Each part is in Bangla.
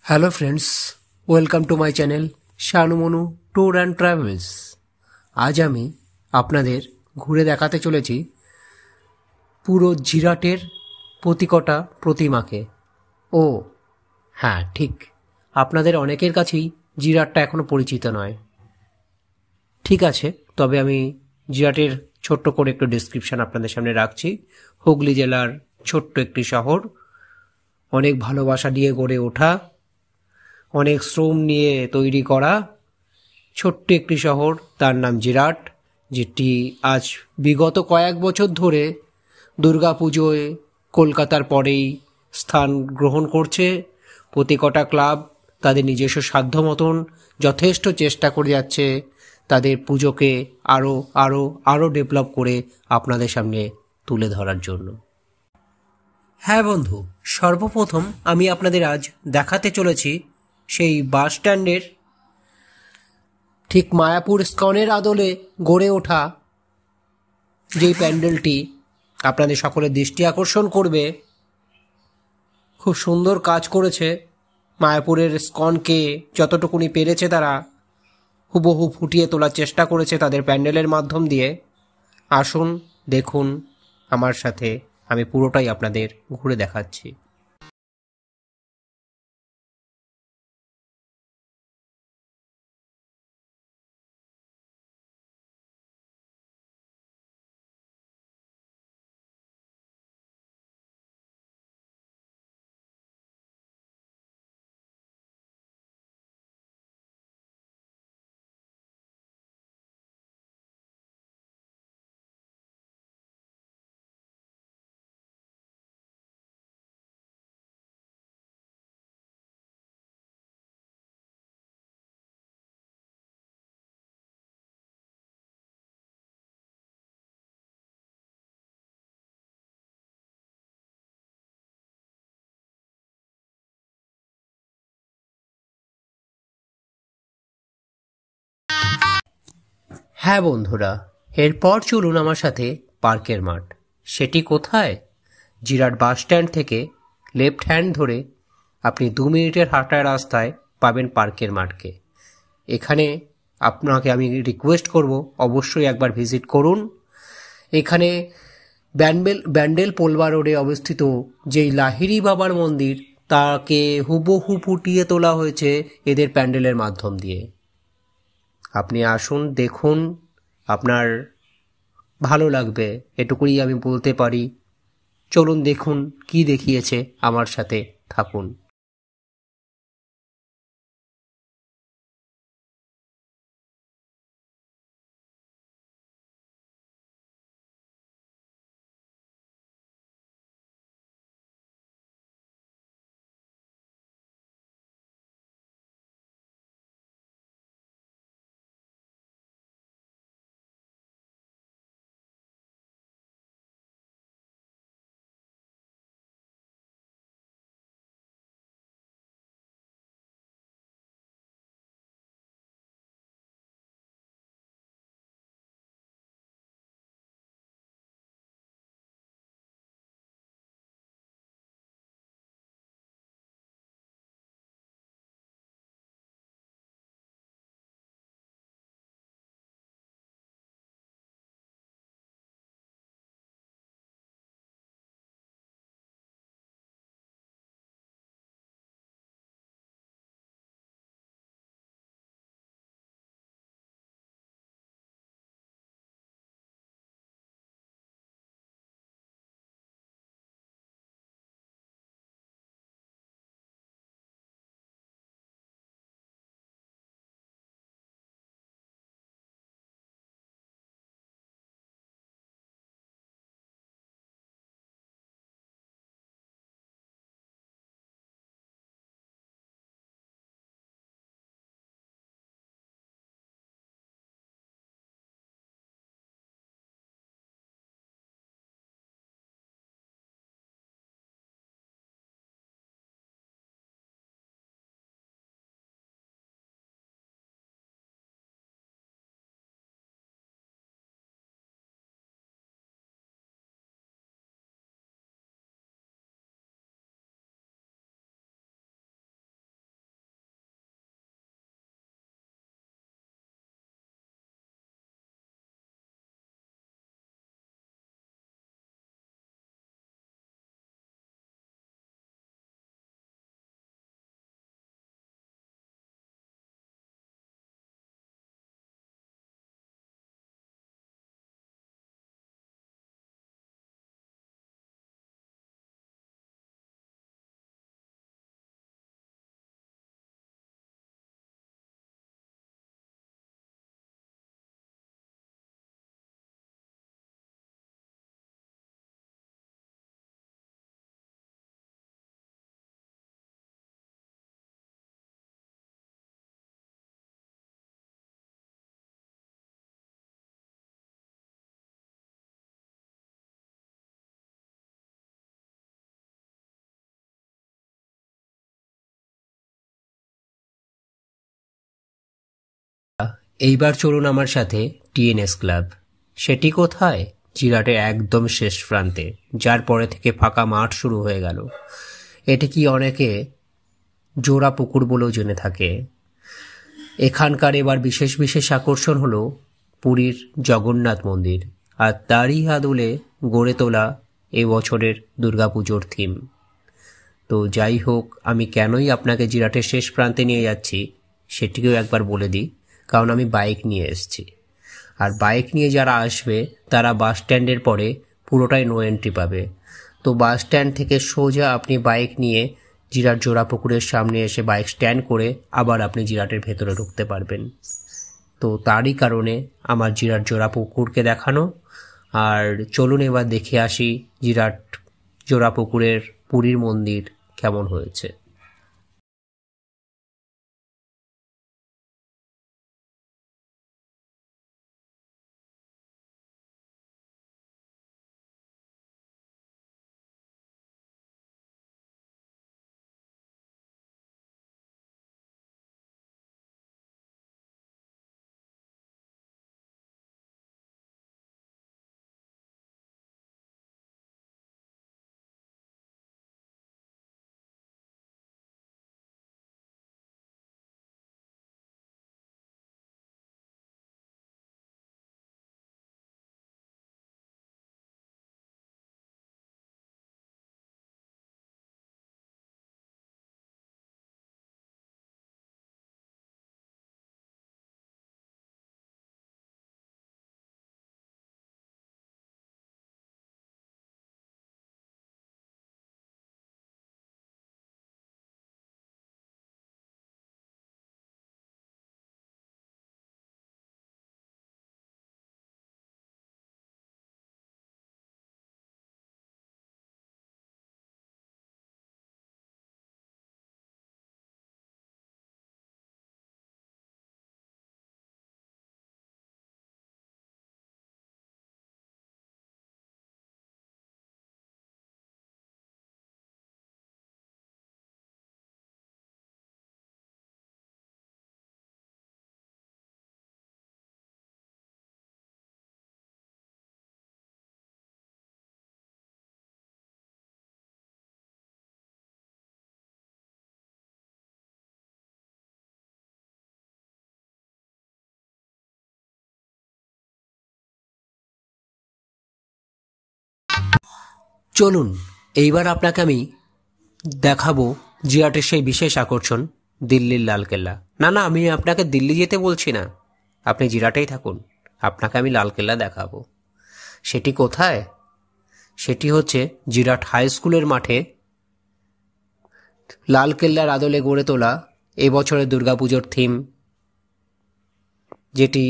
Hello friends, welcome to my channel Shanumanu tour and travels. আজ আমি আপনাদের ঘুরে দেখাতে চলেছি পুরো জিরাটের প্রতিকটা প্রতিমাকে। ও হ্যাঁ, ঠিক, আপনাদের অনেকের কাছেই জিরাটটা এখনও পরিচিত নয়। ঠিক আছে, তবে আমি জিরাটের ছোট্ট করে একটু ডিসক্রিপশান আপনাদের সামনে রাখছি। হুগলি জেলার ছোট্ট একটি শহর, অনেক ভালোবাসা দিয়ে গড়ে ওঠা, অনেক শ্রম নিয়ে তৈরি করা ছোট্ট একটি শহর, তার নাম জিরাট, যেটি আজ বিগত কয়েক বছর ধরে দুর্গাপুজোয় কলকাতার পরেই স্থান গ্রহণ করছে। প্রতি কটা ক্লাব তাদের নিজস্ব সাধ্য মতন যথেষ্ট চেষ্টা করে যাচ্ছে তাদের পুজোকে আরও আরও আরও ডেভেলপ করে আপনাদের সামনে তুলে ধরার জন্য। হ্যাঁ বন্ধু, সর্বপ্রথম আমি আপনাদের আজ দেখাতে চলেছি সেই বাস স্ট্যান্ডের ঠিক মায়াপুর স্কনের আদলে গড়ে ওঠা যেই প্যান্ডেলটি আপনাদের সকলের দৃষ্টি আকর্ষণ করবে। খুব সুন্দর কাজ করেছে। মায়াপুরের স্কনকে যতটুকুনি পেরেছে তারা হুবহু ফুটিয়ে তোলার চেষ্টা করেছে তাদের প্যান্ডেলের মাধ্যম দিয়ে। আসুন দেখুন আমার সাথে, আমি পুরোটাই আপনাদের ঘুরে দেখাচ্ছি। হ্যাঁ বন্ধুরা, এরপর চলুন আমার সাথে পার্কের মাঠ। সেটি কোথায়? জিরাট বাস স্ট্যান্ড থেকে লেফট হ্যান্ড ধরে আপনি 2 মিনিটের হাঁটার রাস্তায় পাবেন পার্কের মাঠকে। এখানে আপনাকে আমি রিকোয়েস্ট করব, অবশ্যই একবার ভিজিট করুন। এখানে ব্যান্ডেল পোলবা রোডে অবস্থিত যেই লাহিড়ী বাবার মন্দির, তাকে হুবহু ফুটিয়ে তোলা হয়েছে এদের প্যান্ডেলের মাধ্যম দিয়ে। আপনি আসুন, দেখুন, আপনার ভালো লাগবে, এটুকুই আমি বলতে পারি। চলুন দেখুন কি দেখিয়েছে, আমার সাথে থাকুন। এইবার চলুন আমার সাথে টিএনএস ক্লাব। সেটি কোথায়? জিরাটের একদম শেষ প্রান্তে, যার পরে থেকে ফাঁকা মাঠ শুরু হয়ে গেল। এটি কি অনেকে জোড়া পুকুর বলেও জেনে থাকে। এখানকার এবার বিশেষ বিশেষ আকর্ষণ হলো পুরীর জগন্নাথ মন্দির, আর তারই আদলে গড়ে তোলা এবছরের দুর্গাপুজোর থিম। তো যাই হোক, আমি কেনই আপনাকে জিরাটের শেষ প্রান্তে নিয়ে যাচ্ছি সেটিকেও একবার বলে দিই। কারণ আমি বাইক নিয়ে এসেছি, আর বাইক নিয়ে যারা আসবে তারা বাস স্ট্যান্ডের পরে পুরোটাই নো এন্ট্রি পাবে। তো বাস স্ট্যান্ড থেকে সোজা আপনি বাইক নিয়ে জিরাট জোড়া পুকুরের সামনে এসে বাইক স্ট্যান্ড করে আবার আপনি জিরাটের ভেতরে ঢুকতে পারবেন। তো তারই কারণে আমার জিরাট জোড়া পুকুরকে দেখানো। আর চলুন এবার দেখে আসি জিরাট জোড়া পুকুরের পুরীর মন্দির কেমন হয়েছে। চলুন এইবার আপনাকে আমি দেখাবো জিরাটের সেই বিশেষ আকর্ষণ, দিল্লির লালকেল্লা। না না, আমি আপনাকে দিল্লি যেতে বলছি না, আপনি জিরাটেই থাকুন, আপনাকে আমি লালকেল্লা দেখাবো। সেটি কোথায়? সেটি হচ্ছে জিরাট হাই স্কুলের মাঠে লালকেল্লার আদলে গড়ে তোলা এবছরের দুর্গাপুজোর থিম, যেটি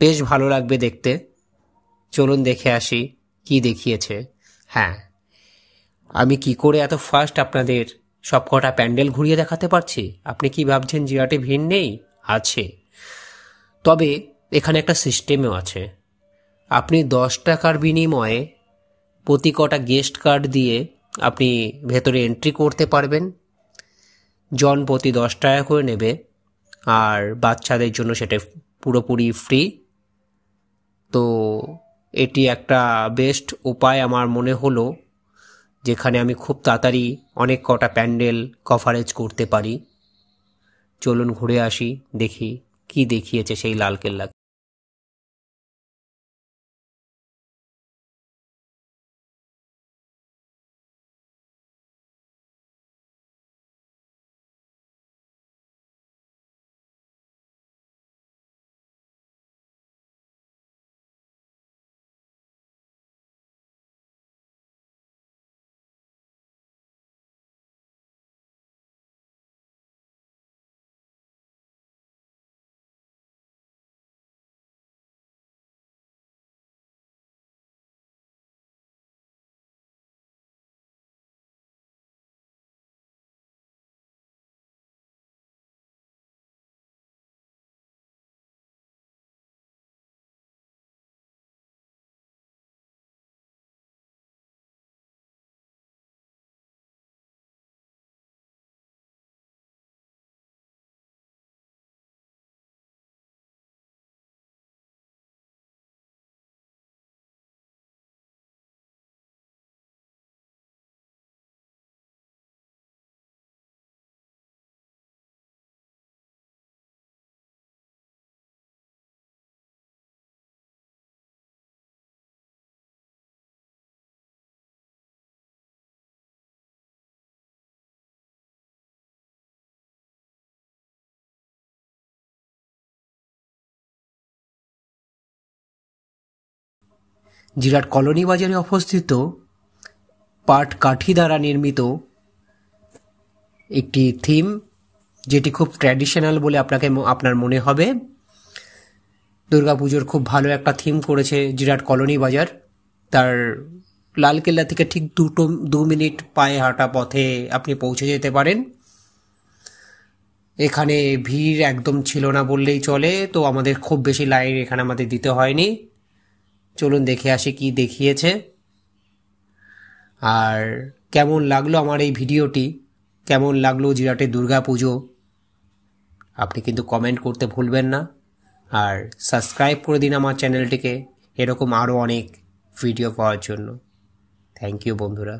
বেশ ভালো লাগবে দেখতে। চলুন দেখে আসি কি দেখিয়েছে। হ্যাঁ, আমি কি করে এত ফাস্ট আপনাদের সবকটা প্যান্ডেল ঘুরিয়ে দেখাতে পারছি? আপনি কি ভাবছেন জিরাটে ভিড় নেই? আছে, তবে এখানে একটা সিস্টেমও আছে। আপনি 10 টাকার বিনিময়ে প্রতি কটা গেস্ট কার্ড দিয়ে আপনি ভেতরে এন্ট্রি করতে পারবেন। জন প্রতি 10 টাকা করে নেবে, আর বাচ্চাদের জন্য সেটা পুরোপুরি ফ্রি। তো এটি একটা বেস্ট উপায় আমার মনে হলো, যেখানে আমি খুব তাড়াতাড়ি অনেক কটা প্যান্ডেল কভারেজ করতে পারি। চলুন ঘুরে আসি, দেখি কি দেখিয়েছে সেই লালকেল্লা। জিরাট কলোনি বাজারে অবস্থিত পাট কাঠি দ্বারা নির্মিত একটি থিম, যেটি খুব ট্র্যাডিশনাল বলে আপনার মনে হবে। দুর্গাপুজোর খুব ভালো একটা থিম করেছে জিরাট কলোনি বাজার। তার লালকেল্লা থেকে ঠিক 2 মিনিট পায়ে হাঁটা পথে আপনি পৌঁছে যেতে পারেন। এখানে ভিড় একদম ছিল না বললেই চলে, তো আমাদের খুব বেশি লাইন এখানে আমাদের দিতে হয়নি। চলুন দেখে আসি কি দেখিয়েছে। আর কেমন লাগলো আমার এই ভিডিওটি, কেমন লাগলো জিরাটের দুর্গাপুজো, আপনি কিন্তু কমেন্ট করতে ভুলবেন না। আর সাবস্ক্রাইব করে দিন আমার চ্যানেলটিকে এরকম আরও অনেক ভিডিও পাওয়ার জন্য। থ্যাংক ইউ বন্ধুরা।